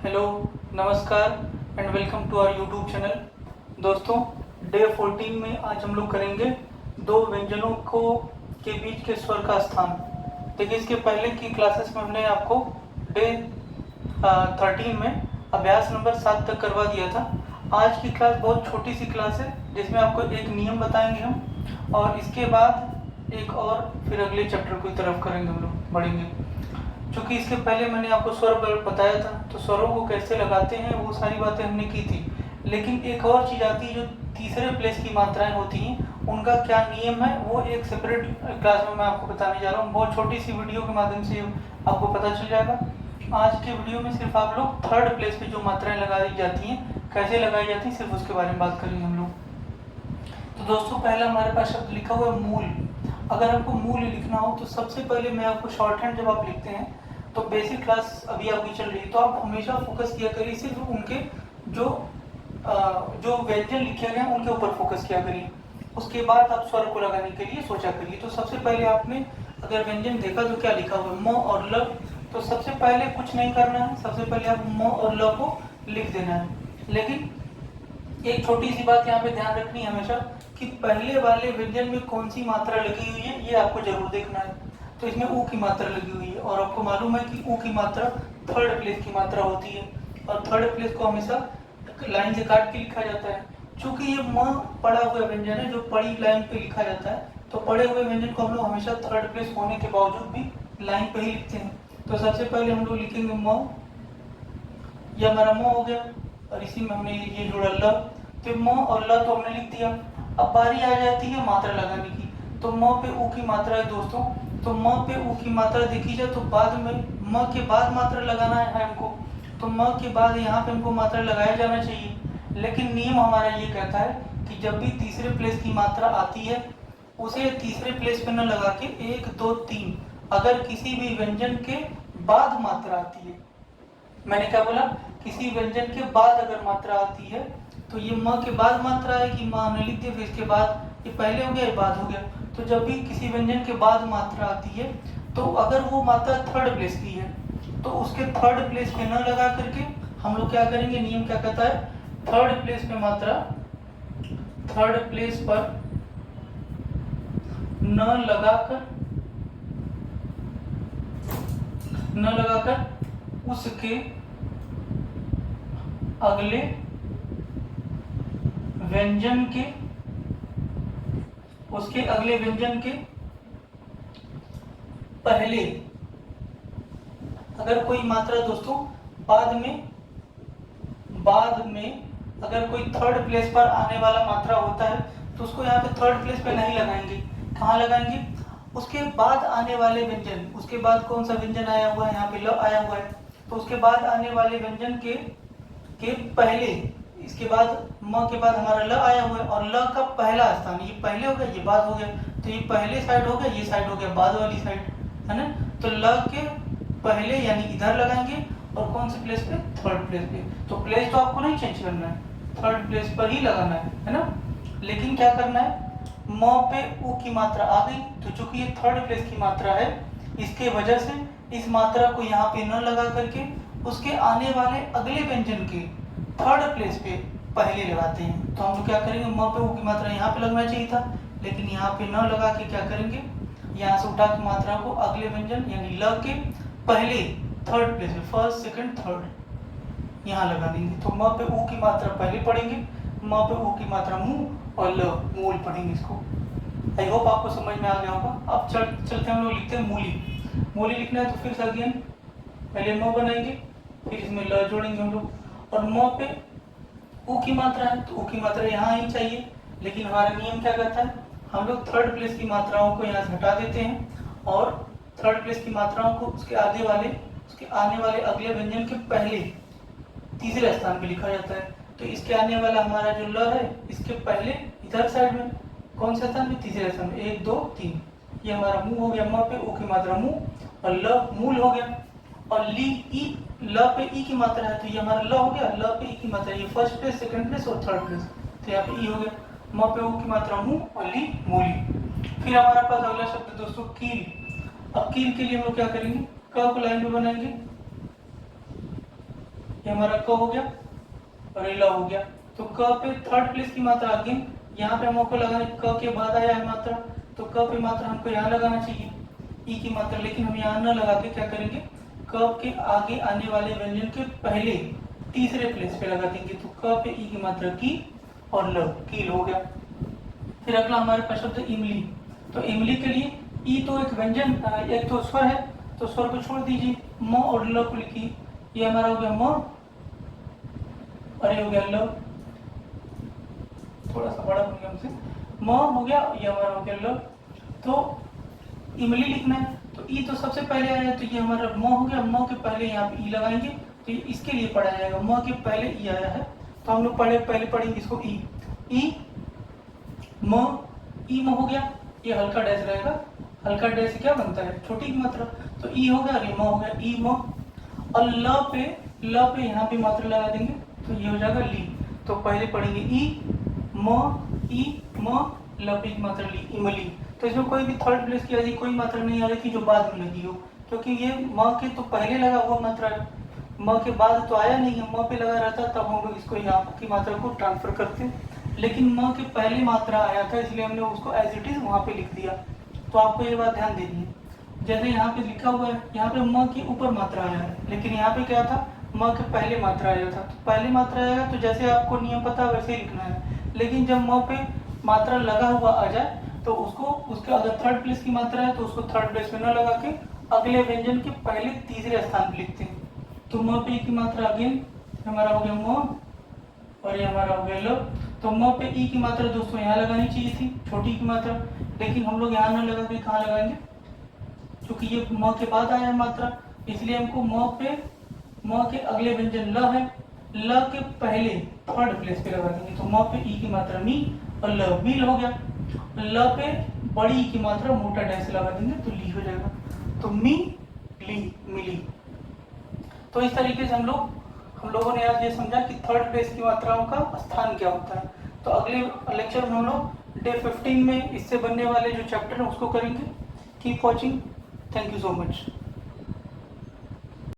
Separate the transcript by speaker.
Speaker 1: Hello, नमस्कार and welcome to our YouTube channel. दोस्तों, day 14 में आज हम लोग करेंगे दो व्यंजनों को के बीच के स्वर का स्थान। देखिए, इसके पहले की क्लासेस में हमने आपको डे 13 में अभ्यास नंबर 7 तक करवा दिया था। आज की क्लास बहुत छोटी सी क्लास है जिसमें आपको एक नियम बताएंगे हम, और इसके बाद एक और फिर अगले चैप्टर की तरफ करेंगे, हम लोग बढ़ेंगे। क्योंकि इसके पहले मैंने आपको स्वर बताया था, तो स्वरों को कैसे लगाते हैं वो सारी बातें हमने की थी। लेकिन एक और चीज़ आती है जो तीसरे प्लेस की मात्राएं होती हैं, उनका क्या नियम है वो एक सेपरेट क्लास में मैं आपको बताने जा रहा हूँ। बहुत छोटी सी वीडियो के माध्यम से आपको पता चल जाएगा। आज के वीडियो में सिर्फ आप लोग थर्ड प्लेस पे जो मात्राएं लगाई जाती हैं, कैसे लगाई जाती हैं, सिर्फ उसके बारे में बात करेंगे हम लोग। तो दोस्तों, पहला हमारे पास शब्द लिखा हुआ है मूल। अगर आपको मूल लिखना हो तो सबसे पहले मैं आपको शॉर्ट हैंड जब आप लिखते हैं तो बेसिक क्लास अभी आपकी चल रही है, तो आप हमेशा फोकस किया करिए सिर्फ उनके जो व्यंजन लिखे गए हैं उनके ऊपर फोकस किया करिए। उसके बाद आप स्वर को लगाने के लिए सोचा करिए। तो सबसे पहले आपने अगर व्यंजन देखा तो क्या लिखा हुआ है, म और ल। तो सबसे पहले कुछ नहीं करना है, सबसे पहले आप म और ल को लिख देना है। लेकिन एक छोटी सी बात यहाँ पे ध्यान रखनी है हमेशा कि पहले वाले व्यंजन में कौन सी मात्रा लगी हुई है ये आपको जरूर देखना है। तो इसमें ऊ की मात्रा लगी हुई है, और आपको मालूम है कि ऊ की मात्रा थर्ड प्लेस की मात्रा होती है, और थर्ड प्लेस को हमेशा लाइन से काट के लिखा जाता है। चूंकि ये म पड़ा हुआ व्यंजन है जो पड़ी लाइन पे लिखा जाता है, तो पड़े हुए व्यंजन को हम लोग हमेशा थर्ड प्लेस होने के बावजूद भी लाइन पे ही लिखते हैं। तो सबसे पहले हम लोग लिखेंगे म, ये हमारा म हो गया, और इसी में हमने ये जोड़ा ल। तो म और ल तो हमने लिख दिया। अब बारी आ जाती है मात्रा लगाने की। तो म पे ऊ की मात्रा है दोस्तों, तो म पे ऊ की मात्रा देखी जाए तो बाद में म के बाद मात्रा लगाना है हमको। तो म के बाद यहाँ पे हमको मात्रा लगाया जाना चाहिए। लेकिन नियम हमारा ये कहता है कि जब भी तीसरे प्लेस की मात्रा आती है उसे तीसरे प्लेस पे न लगा के 1, 2, 3 अगर किसी भी व्यंजन के बाद मात्रा आती है, मैंने क्या बोला, किसी व्यंजन के बाद अगर मात्रा आती है तो ये म के बाद मात्रा आएगी, म हमने लिख दिया, फिर इसके बाद ये पहले हो गया, ये बाद हो गया। तो जब भी किसी व्यंजन के बाद मात्रा आती है तो अगर वो मात्रा थर्ड प्लेस की है तो उसके थर्ड प्लेस पे न लगा करके हम लोग क्या करेंगे, नियम क्या कहता है, थर्ड प्लेस पे मात्रा, थर्ड प्लेस पर न लगाकर उसके अगले व्यंजन के पहले अगर कोई मात्रा दोस्तों बाद में अगर कोई थर्ड प्लेस पर आने वाला मात्रा होता है तो उसको यहाँ पे थर्ड प्लेस पे नहीं लगाएंगे। कहाँ लगाएंगे, उसके बाद आने वाले व्यंजन, उसके बाद कौन सा व्यंजन आया हुआ है, यहाँ पे ल आया हुआ है, तो उसके बाद आने वाले व्यंजन के पहले, इसके बाद म के बाद हमारा ल आया हुआ है, और ल का पहला स्थान, ये पहले हो गया, ये बाद हो गया, तो ये पहले साइड हो गया, ये साइड हो गया बाद वाली साइड, है ना। तो ल के पहले यानी इधर लगाएंगे, और कौन से प्लेस पे, थर्ड प्लेस पे। तो प्लेस तो आपको नहीं चेंज करना है, थर्ड प्लेस पर ही लगाना है ना। लेकिन क्या करना है, म पे ऊ की मात्रा आ गई, तो चूंकि ये थर्ड प्लेस की मात्रा है इसके वजह से इस मात्रा को यहाँ पे न लगा करके उसके आने वाले अगले व्यंजन के थर्ड प्लेस पे पहले लगाते हैं। तो हम लोग क्या करेंगे, म पे ऊ की मात्रा यहाँ पे लगना चाहिए था, लेकिन यहाँ पे न लगा के क्या करेंगे, यहाँ से उठा के मात्रा को अगले व्यंजन यानी ल के पहले थर्ड प्लेस में, फर्स्ट सेकंड थर्ड यहाँ लगा देंगे। तो म पे ऊ की मात्रा पहले पढ़ेंगे, म पे ऊ की मात्रा मुंह, और ल मूल पढ़ेंगे इसको। आई होप आपको समझ में आ गया होगा। अब चलते हम लोग लिखते हैं मूली। मूली लिखना है तो फिर से अगेन पहले म बनाएंगे, फिर इसमें ल जोड़ेंगे हम लोग, और म पे ऊ की मात्रा है तो ऊ की मात्रा यहाँ ही चाहिए। लेकिन हमारा नियम क्या कहता है, हम लोग थर्ड प्लेस की मात्राओं को यहाँ से हटा देते हैं, और थर्ड प्लेस की मात्राओं को उसके आने वाले अगले व्यंजन के पहले तीसरे स्थान पे लिखा जाता है। तो इसके आने वाला हमारा जो ल है इसके पहले इधर साइड में कौन सा स्थान में, तीसरे स्थान में, 1, 2, 3, ये हमारा मुंह हो गया, म पे ऊ की मात्रा मुंह, और ल मूल हो गया। और ली ई, ल पे ई की मात्रा है तो ये हमारा ल हो गया, ल पे ई की मात्रा, ये फर्स्ट प्लेस, सेकंड प्लेस और थर्ड प्लेस, तो यहाँ पे ई हो गया। म पे ऊ की मात्रा मुंह, और ली मूली। फिर हमारा पास अगला शब्द दोस्तों कील। अब कील के लिए हम लोग क्या करेंगे, क को लाइन पे बनाएंगे, ये हमारा क हो गया और ये ल हो गया। तो क पे थर्ड प्लेस की मात्रा अगेन यहाँ पे हमको लगाना, क के बाद आया है मात्रा, तो क पे मात्रा हमको यहाँ लगाना चाहिए ई की मात्रा, लेकिन हम यहाँ न लगा के क्या करेंगे, क के आगे आने वाले व्यंजन के पहले तीसरे प्लेस पे लगा देंगे। तो क पे ई की मात्रा की और ल, कील हो गया। फिर अगला हमारे पास शब्द इमली। तो इमली के लिए ई तो एक व्यंजन, एक तो स्वर है, तो स्वर को छोड़ दीजिए, म और ल को लिखिए। ये हमारा हो गया म और ये हो गया ल, थोड़ा सा बड़ा हो गया हमसे, म हो गया, ये हमारा हो गया ल। तो इमली लिखना है तो ई तो सबसे पहले आया, तो ये हमारा म हो गया, म के पहले यहाँ पे ई लगाएंगे, तो ये इसके लिए पढ़ा जाएगा, म के पहले ई आया है तो हम लोग पहले पढ़ेंगे इसको ई, ई म, ई म हो गया, ये हल्का डैश रहेगा, हल्का डैश क्या बनता है, छोटी की मात्रा, तो ई हो गया और ये म हो गया, ई म। और ल पे यहाँ पे मात्रा लगा देंगे तो ये हो जाएगा ली। तो पहले पढ़ेंगे ई म, ल पे की मात्रा ली, इमली। तो इसमें कोई भी थर्ड प्लेस की ऐसी कोई मात्रा नहीं आ रही थी जो बाद में लगी हो, क्योंकि ये म के तो पहले लगा हुआ मात्रा है, म के बाद तो आया नहीं है, म पे लगा रहता तब हम लोग इसको यहाँ की मात्रा को ट्रांसफर करते, लेकिन म के पहले मात्रा आया था इसलिए हमने उसको एज इट इज वहाँ पे लिख दिया। तो आपको ये बात ध्यान देनी है, जैसे यहाँ पे लिखा हुआ है, यहाँ पे म के ऊपर मात्रा आया है, लेकिन यहाँ पे क्या था, म के पहले मात्रा आया था, तो पहले मात्रा आएगा तो जैसे आपको नियम पता है वैसे ही लिखना है। लेकिन जब म पे मात्रा लगा हुआ आ जाए तो उसको, उसका अगर थर्ड प्लेस की मात्रा है तो उसको थर्ड प्लेस में न लगा के अगले व्यंजन के पहले तीसरे स्थान पे लिखते हैं। तो म पे की मात्रा अगेन हमारा हो गया म और ये हमारा हो गया ल। तो म पे ई की मात्रा दोस्तों यहाँ लगानी चाहिए थी, छोटी की मात्रा, लेकिन हम लोग यहाँ न लगा के कहाँ लगाएंगे, क्योंकि ये म के बाद आया है मात्रा, इसलिए हमको म के अगले व्यंजन ल है, ल के पहले थर्ड प्लेस पे लगा देंगे। तो म पे ई की मात्रा मी और ल, मील हो गया। ल पे बड़ी ई की मात्रा मोटा डैश लगा देंगे तो ली हो जाएगा। तो मी, ली, मिली। तो इस तरीके से हम लोगों ने आज ये समझा कि थर्ड प्लेस की मात्राओं का स्थान क्या होता है। तो अगले लेक्चर में हम लोग डे 15 में इससे बनने वाले जो चैप्टर है उसको करेंगे। Keep watching, thank you so much.